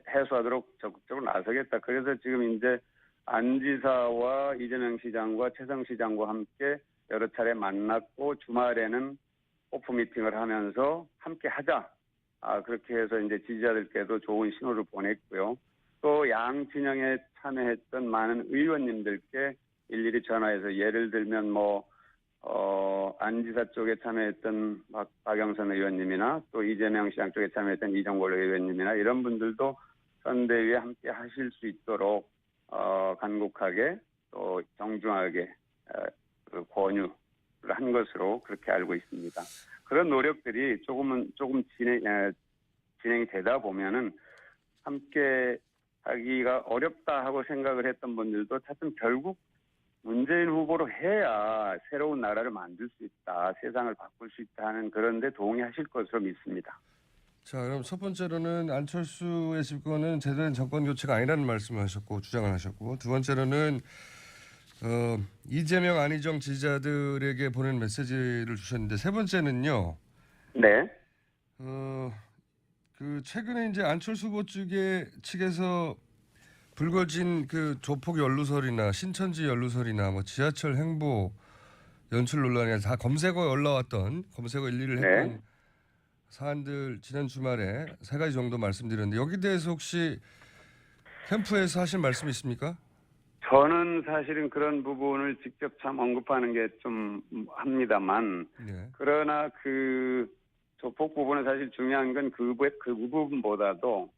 해소하도록 적극적으로 나서겠다. 그래서 지금 이제 안 지사와 이재명 시장과 최성 시장과 함께 여러 차례 만났고 주말에는 오프 미팅을 하면서 함께 하자. 그렇게 해서 이제 지지자들께도 좋은 신호를 보냈고요. 또 양 진영에 참여했던 많은 의원님들께 일일이 전화해서 예를 들면 안지사 쪽에 참여했던 박영선 의원님이나 또 이재명 시장 쪽에 참여했던 이정골 의원님이나 이런 분들도 선대위에 함께 하실 수 있도록 간곡하게 또 정중하게 권유를 한 것으로 그렇게 알고 있습니다. 그런 노력들이 조금 진행이 되다 보면은 함께 하기가 어렵다 하고 생각을 했던 분들도 하여튼 결국 문재인 후보로 해야 새로운 나라를 만들 수 있다, 세상을 바꿀 수 있다 하는 그런 데 동의하실 것으로 믿습니다. 자, 그럼 첫 번째로는 안철수의 집권은 제대로 된 정권 교체가 아니라는 말씀을 하셨고 주장을 하셨고 두 번째로는 이재명 안희정 지지자들에게 보낸 메시지를 주셨는데 세 번째는요. 네. 그 최근에 이제 안철수 후보 측에서 불거진 그 조폭 연루설이나 신천지 연루설이나 지하철 행보 연출 논란이 다 검색어에 올라왔던 검색어 일리를 했던 네. 사안들 지난 주말에 세 가지 정도 말씀드렸는데 여기 대해서 혹시 캠프에서 하실 말씀 있습니까? 저는 사실은 그런 부분을 직접 참 언급하는 게 좀 합니다만 네. 그러나 그 조폭 부분은 사실 중요한 건 그 부분보다도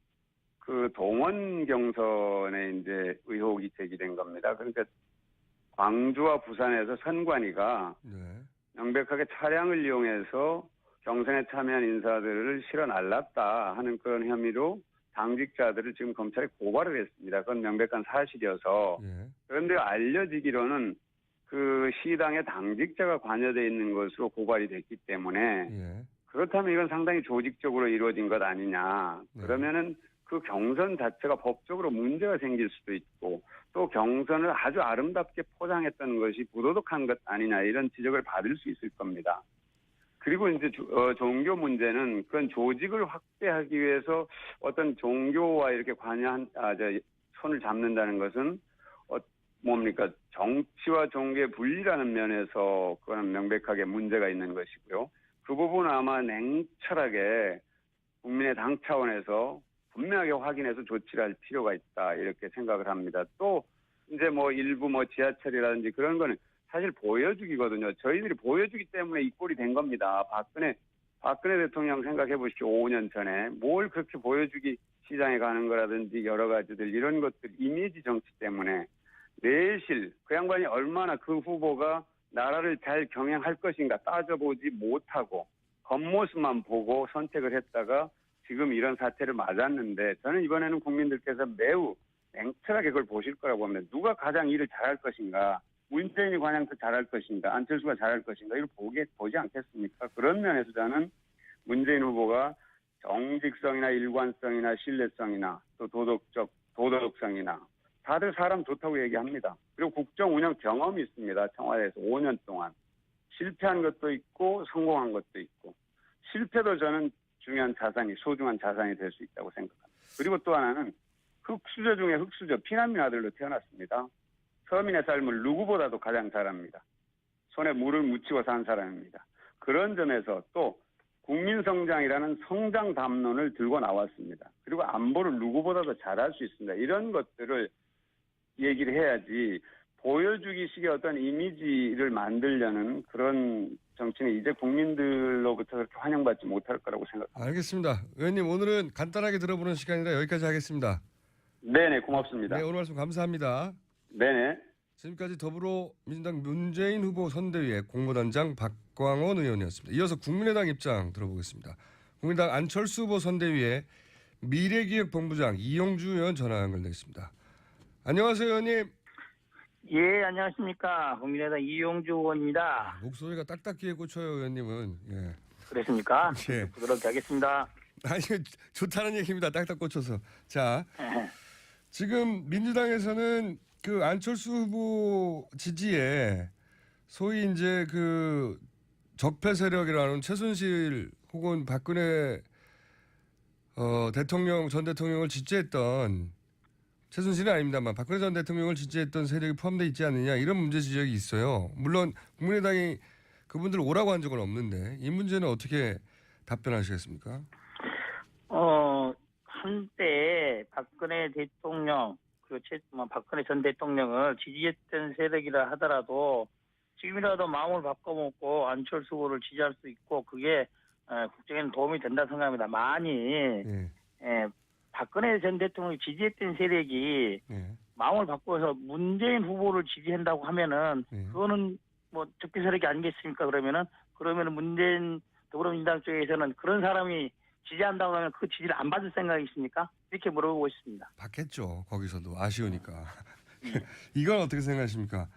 그 동원 경선에 이제 의혹이 제기된 겁니다. 그러니까 광주와 부산에서 선관위가 네. 명백하게 차량을 이용해서 경선에 참여한 인사들을 실어 날랐다 하는 그런 혐의로 당직자들을 지금 검찰에 고발을 했습니다. 그건 명백한 사실이어서. 예. 그런데 알려지기로는 그 시당의 당직자가 관여되어 있는 것으로 고발이 됐기 때문에 예. 그렇다면 이건 상당히 조직적으로 이루어진 것 아니냐. 네. 그러면은 그 경선 자체가 법적으로 문제가 생길 수도 있고 또 경선을 아주 아름답게 포장했던 것이 부도덕한 것 아니냐 이런 지적을 받을 수 있을 겁니다. 그리고 이제 종교 문제는 그건 조직을 확대하기 위해서 어떤 종교와 이렇게 손을 잡는다는 것은 뭡니까 정치와 종교의 분리라는 면에서 그거는 명백하게 문제가 있는 것이고요. 그 부분은 아마 냉철하게 국민의 당 차원에서 분명하게 확인해서 조치를 할 필요가 있다 이렇게 생각을 합니다. 또 이제 일부 지하철이라든지 그런 거는 사실 보여주기거든요. 저희들이 보여주기 때문에 이 꼴이 된 겁니다. 박근혜 대통령 생각해 보십시오. 5년 전에 뭘 그렇게 보여주기 시장에 가는 거라든지 여러 가지들 이런 것들 이미지 정치 때문에 내실 그 양반이 얼마나 그 후보가 나라를 잘 경영할 것인가 따져보지 못하고 겉모습만 보고 선택을 했다가 지금 이런 사태를 맞았는데 저는 이번에는 국민들께서 매우 냉철하게 그걸 보실 거라고 합니다. 누가 가장 일을 잘할 것인가 문재인이 과연 더 잘할 것인가 안철수가 잘할 것인가 이걸 보지 않겠습니까? 그런 면에서 저는 문재인 후보가 정직성이나 일관성이나 신뢰성이나 또 도덕성이나 다들 사람 좋다고 얘기합니다. 그리고 국정 운영 경험이 있습니다. 청와대에서 5년 동안. 실패한 것도 있고 성공한 것도 있고. 실패도 저는 중요한 자산이 소중한 자산이 될 수 있다고 생각합니다. 그리고 또 하나는 흑수저 중에 흑수저 피난민 아들로 태어났습니다. 서민의 삶을 누구보다도 가장 잘합니다. 손에 물을 묻히고 산 사람입니다. 그런 점에서 또 국민성장이라는 성장 담론을 들고 나왔습니다. 그리고 안보를 누구보다도 잘할 수 있습니다. 이런 것들을 얘기를 해야지 보여주기식의 어떤 이미지를 만들려는 그런 정치는 이제 국민들로부터 그렇게 환영받지 못할 거라고 생각합니다. 알겠습니다. 의원님 오늘은 간단하게 들어보는 시간이라 여기까지 하겠습니다. 네네, 고맙습니다. 네, 오늘 말씀 감사합니다. 네네. 지금까지 더불어민주당 문재인 후보 선대위의 공모단장 박광원 의원이었습니다. 이어서 국민의당 입장 들어보겠습니다. 국민의당 안철수 후보 선대위의 미래기획본부장 이용주 의원 전화 연결돼 있습니다. 안녕하세요, 의원님. 예, 안녕하십니까. 국민의당 이용주 의원입니다. 목소리가 딱딱기에 꽂혀요, 의원님은. 예. 그렇습니까? 예. 부드럽게 하겠습니다. 아니, 좋다는 얘기입니다. 딱딱 꽂혀서. 자, 지금 민주당에서는 그 안철수 후보 지지에 소위 이제 그 적폐 세력이라는 최순실 혹은 박근혜 전 대통령을 지지했던 최순실은 아닙니다만 박근혜 전 대통령을 지지했던 세력이 포함되어 있지 않느냐 이런 문제 지적이 있어요. 물론 국민의당이 그분들 오라고 한 적은 없는데 이 문제는 어떻게 답변하시겠습니까? 한때 박근혜 대통령 그리고 박근혜 전 대통령을 지지했던 세력이라 하더라도 지금이라도 마음을 바꿔먹고 안철수 후보를 지지할 수 있고 그게 국정에는 도움이 된다 생각합니다. 만이 예. 박근혜 전 대통령을 지지했던 세력이 예. 마음을 바꿔서 문재인 후보를 지지한다고 하면은 예. 그거는 뭐 적폐 세력이 아니겠습니까? 그러면은 문재인 더불어민주당 쪽에서는 그런 사람이 지지한다고 하면 그 지지를 안 받을 생각이 있습니까? 이렇게 물어보고 있습니다. 받겠죠. 거기서도 아쉬우니까. 이건 어떻게 생각하십니까?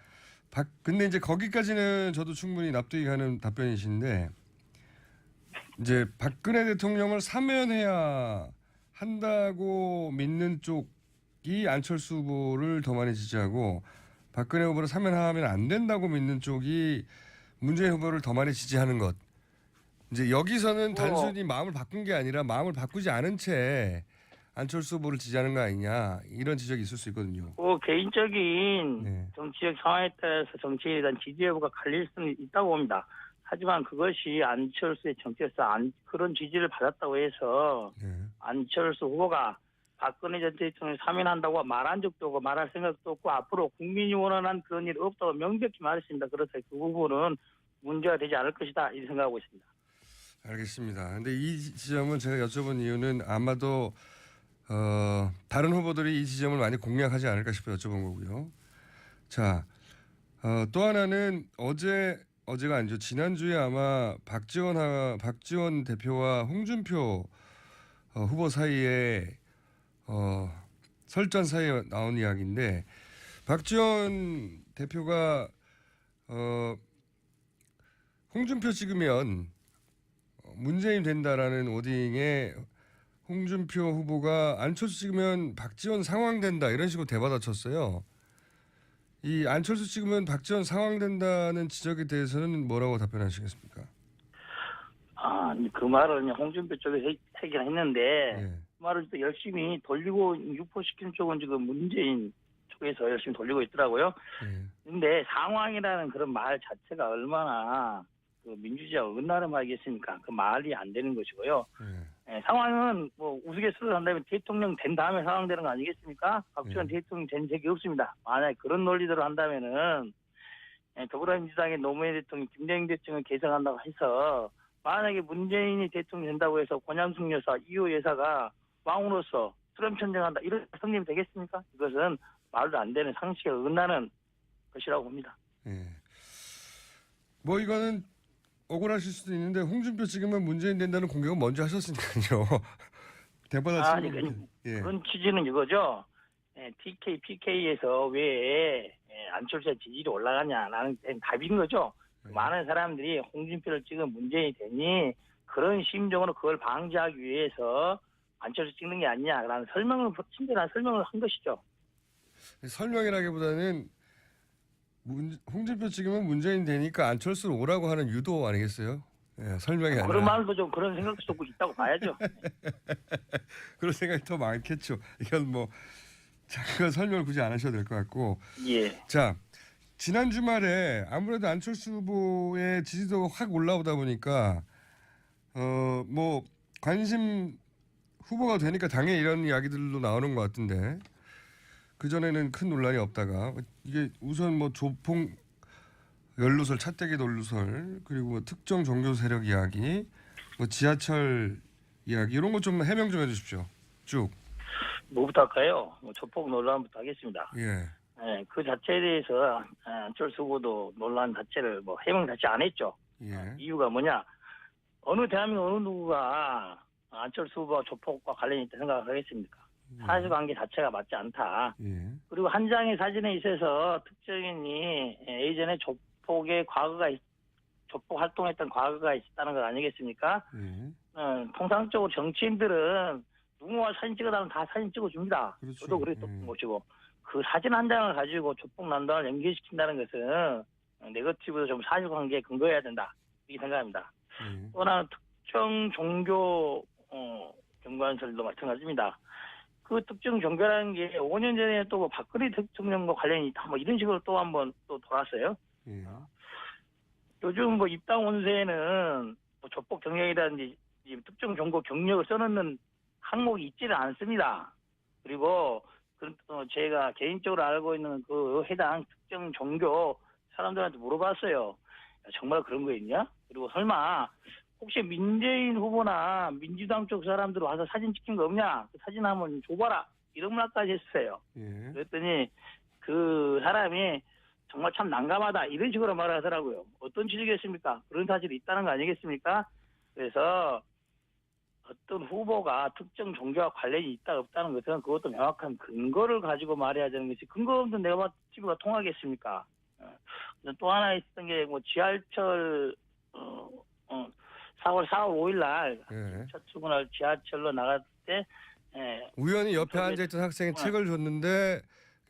근데 이제 거기까지는 저도 충분히 납득이 가는 답변이신데 이제 박근혜 대통령을 사면해야 한다고 믿는 쪽이 안철수 후보를 더 많이 지지하고 박근혜 후보를 사면하면 안 된다고 믿는 쪽이 문재인 후보를 더 많이 지지하는 것. 이제 여기서는 단순히 마음을 바꾼 게 아니라 마음을 바꾸지 않은 채 안철수 후보를 지지하는 거 아니냐 이런 지적이 있을 수 있거든요. 개인적인 네. 정치적 상황에 따라서 정치에 대한 지지 여부가 갈릴 수는 있다고 봅니다. 하지만 그것이 안철수의 정치에서 그런 지지를 받았다고 해서 네. 안철수 후보가 박근혜 전 대통령을 사면한다고 말한 적도 없고 말할 생각도 없고 앞으로 국민이 원하는 그런 일 없다고 명백히 말했습니다. 그래서 그 부분은 문제가 되지 않을 것이다 이렇게 생각하고 있습니다. 알겠습니다. 근데 이 지점은 제가 여쭤본 이유는 아마도 다른 후보들이 이 지점을 많이 공략하지 않을까 싶어 여쭤본 거고요. 자, 또 하나는 어제가 아니죠. 지난주에 아마 박지원 대표와 홍준표 후보 사이에 설전 사이에 나온 이야기인데 박지원 대표가 홍준표 찍으면 문재인 된다라는 워딩에 홍준표 후보가 안철수 찍으면 박지원 상황된다 이런 식으로 대받아쳤어요. 이 안철수 찍으면 박지원 상황된다는 지적에 대해서는 뭐라고 답변하시겠습니까? 그 말은 홍준표 쪽에서 하긴 했는데 예. 그 말을 또 열심히 돌리고 유포시킨 쪽은 지금 문재인 쪽에서 열심히 돌리고 있더라고요. 근데 상황이라는 그런 말 자체가 얼마나 그 민주주의와 어긋나는 말이겠습니까? 그 말이 안 되는 것이고요. 상황은 뭐 우스갯소리를 한다면 대통령 된 다음에 상황되는 거 아니겠습니까? 박지원 대통령 된 적이 없습니다. 만약에 그런 논리대로 한다면은 더불어민주당의 노무현 대통령, 김대중 대통령을 개성한다고 해서 만약에 문재인이 대통령 된다고 해서 권양숙 여사, 이호 여사가 왕으로서 수렴 천정한다 이런 성립이 되겠습니까? 이것은 말도 안 되는 상식에 어긋나는 것이라고 봅니다. 뭐 이거는 억울하실 수도 있는데 홍준표 찍으면 문재인 된다는 공격은 먼저 하셨으니까요. 대받아치는 그런 취지는 이거죠. PK에서 왜 안철수의 지지율이 올라가냐라는 답인 거죠. 많은 사람들이 홍준표를 찍은 문재인이 되니 그런 심정으로 그걸 방지하기 위해서 안철수 찍는 게 아니냐라는 친절한 설명을 한 것이죠. 설명이라기보다는 홍준표 찍으면 문재인 되니까 안철수를 오라고 하는 유도 아니겠어요? 설명이 아니라. 그런 말도 좀 그런 생각도 좀 있다고 봐야죠. 그런 생각이 더 많겠죠. 이건 뭐 잠깐 설명을 굳이 안 하셔도 될 것 같고. 예. 자, 지난 주말에 아무래도 안철수 후보의 지지도가 확 올라오다 보니까 뭐 관심 후보가 되니까 당연히 이런 이야기들도 나오는 것 같은데 그전에는 큰 논란이 없다가 이게 우선 뭐 조폭 연루설, 차떼기 논루설, 그리고 뭐 특정 종교 세력 이야기, 뭐 지하철 이야기 이런 거 좀 해명 좀 해주십시오. 쭉. 뭐부터 할까요? 조폭 논란부터 하겠습니다. 예. 예, 그 자체에 대해서 안철수 후보도 논란 자체를 뭐 해명 자체 안 했죠. 예. 이유가 뭐냐? 어느 대한민국 어느 누구가 안철수 후보와 조폭과 관련이 있다 생각하겠습니까? 사실관계 자체가 맞지 않다. 예. 그리고 한 장의 사진에 있어서 특정인이 예전에 조폭 활동했던 과거가 있었다는 것 아니겠습니까? 예. 통상적으로 정치인들은 누구와 사진 찍어달라면 다 사진 찍어줍니다. 그렇죠. 저도 그랬던 것이고 그 사진 한 장을 가지고 조폭 난동을 연결시킨다는 것은 네거티브도 좀 사실관계에 근거해야 된다 이렇게 생각합니다. 예. 또 하나 특정 종교 경관설도 마찬가지입니다. 그 특정 종교라는 게 5년 전에 또 뭐 박근혜 대통령과 관련이 있다 뭐 이런 식으로 또 한번 또 돌았어요. 예. 요즘 뭐 입당 원서에는 뭐 조폭 경력이라든지 이 특정 종교 경력을 써놓는 항목이 있지는 않습니다. 그리고 제가 개인적으로 알고 있는 그 해당 특정 종교 사람들한테 물어봤어요. 야, 정말 그런 거 있냐? 그리고 설마 혹시 민재인 후보나 민주당 쪽 사람들 와서 사진 찍힌 거 없냐? 그 사진 한번 줘봐라. 이런 말까지 했어요. 예. 그랬더니 그 사람이 정말 참 난감하다. 이런 식으로 말을 하더라고요. 어떤 취지겠습니까? 그런 사실이 있다는 거 아니겠습니까? 그래서 어떤 후보가 특정 종교와 관련이 있다 없다는 것은 그것도 명확한 근거를 가지고 말해야 되는 것이 근거 없는 네거티브가 통하겠습니까? 또 하나 있었던 게 뭐 지하철 4월 5일 날 예. 첫 출근할 지하철로 나갈 때 우연히 옆에 앉아있던 학생이 어. 책을 줬는데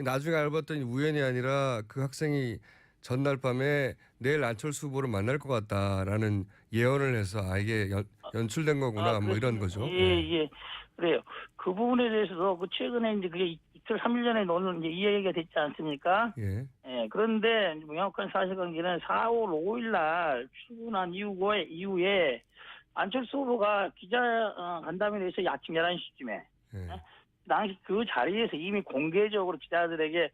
나중에 알고 봤더니 우연이 아니라 그 학생이 전날 밤에 내일 안철수 후보를 만날 것 같다라는 예언을 해서 이게 연출된 거구나 뭐 이런 거죠. 예. 그래요. 그 부분에 대해서도 그 최근에 이제 그게 이틀 3일 전에 오늘 이제 이 얘기가 됐지 않습니까? 예. 예. 그런데 명확한 사실관계는 4월 5일 날 출근한 이후에 안철수 후보가 기자 간담회에 대해서 아침 11시쯤에 예. 당시 그 자리에서 이미 공개적으로 기자들에게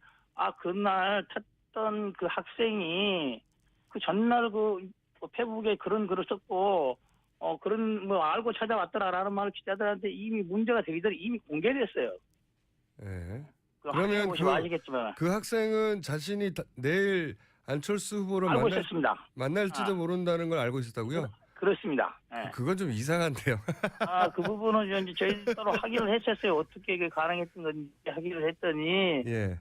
그날 탔던 그 학생이 그 전날 그 페북에 그런 글을 썼고 그런 뭐 알고 찾아왔더라라는 말을 기자들한테 이미 문제가 되기 전에 이미 공개됐어요. 예. 그러면 아시겠지만 그 학생은 자신이 내일 안철수 후보를 알고 있었습니다. 만날지도 모른다는 걸 알고 있었다고요? 그렇습니다. 예. 그건 좀 이상한데요. 그 부분은 이제 저희 서로 확인을 했었어요. 어떻게 그게 가능했던 건지 확인을 했더니 예.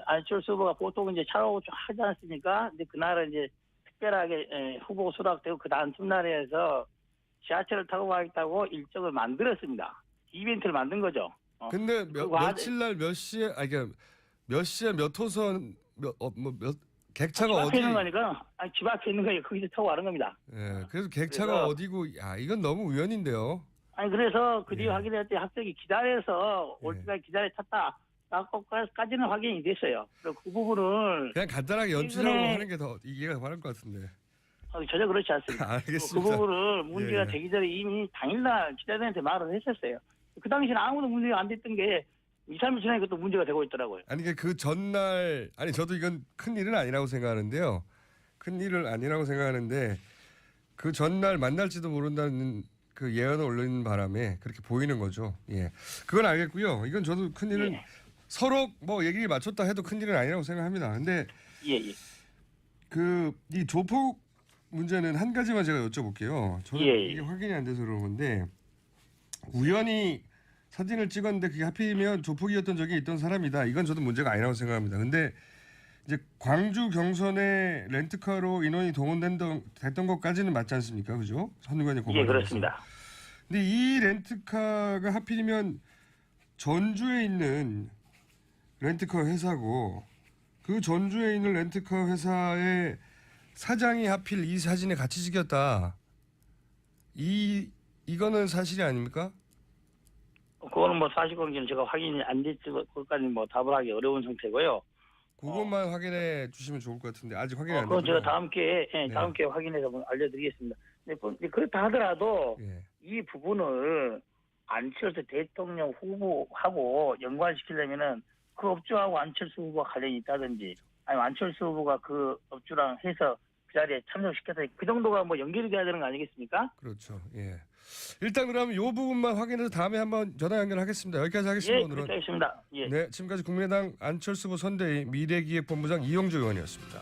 안철수 후보가 보통 이제 차로 좀 하지 않습니까? 근데 그날은 이제 특별하게 후보 수락되고 그 다음 틈날에 해서 지하철을 타고 가겠다고 일정을 만들었습니다. 이벤트를 만든 거죠. 근데 며칠 날 몇 시에 몇 시에 몇 호선 객차가 집 앞에 어디? 있는 거니까 집 앞에 있는 거니까 거기서 타고 가는 겁니다. 예. 그래서 객차가 그래서- 어디고 이건 너무 우연인데요. 그래서 그 뒤에 예. 확인할 때 학생이 기다려서 올 예. 때까지 기다려 탔다. 라고까지는 확인이 됐어요. 그래서 그 부분을 그냥 간단하게 연출하고 최근에- 하는 게 더 이해가 바를 것 같은데. 전혀 그렇지 않습니다. 그 알겠습니다. 부분을 문제가 예. 되기 전에 이미 당일날 기자들한테 말을 했었어요. 그 당시에는 아무도 문제가 안 됐던 게 2, 3일 지나니까 또 문제가 되고 있더라고요. 아니 그 전날 저도 이건 큰 일은 아니라고 생각하는데요. 큰 일은 아니라고 생각하는데 그 전날 만날지도 모른다는 그 예언을 올리는 바람에 그렇게 보이는 거죠. 예. 그건 알겠고요. 이건 저도 큰 일은 예. 서로 뭐 얘기를 맞췄다 해도 큰 일은 아니라고 생각합니다. 근데 예. 이 조폭 문제는 한 가지만 제가 여쭤볼게요. 저는 예. 이게 확인이 안 돼서 그런 건데 우연히 사진을 찍었는데 그게 하필이면 조폭이었던 적이 있던 사람이다. 이건 저도 문제가 아니라고 생각합니다. 근데 이제 광주 경선에 렌트카로 인원이 동원됐던 것까지는 맞지 않습니까? 그죠? 선관위 고발. 예, 그렇습니다. 근데 이 렌트카가 하필이면 전주에 있는 렌트카 회사고 그 전주에 있는 렌트카 회사의 사장이 하필 이 사진에 같이 찍혔다. 이거는 사실이 아닙니까? 그거는 뭐 사실관계는 제가 확인이 안 됐지 그것까지 뭐 답을 하기 어려운 상태고요. 그것만 확인해 주시면 좋을 것 같은데 아직 확인이 안 그건 됐어요. 제가 다음 기회에 확인해서 한번 알려드리겠습니다. 근데 그렇다 하더라도 예. 이 부분을 안철수 대통령 후보하고 연관시키려면은 그 업종하고 안철수 후보가 관련이 있다든지 아니면 안철수 후보가 그 업주랑 해서 그 자리에 참석시켜서 그 정도가 뭐 연결이 돼야 되는 거 아니겠습니까? 그렇죠. 예. 일단 그럼 이 부분만 확인해서 다음에 한번 전화 연결하겠습니다. 여기까지 하겠습니다. 예, 오늘은. 그렇게 하겠습니다. 예. 네, 지금까지 국민의당 안철수 후보 선대위 미래기획본부장 이용주 의원이었습니다.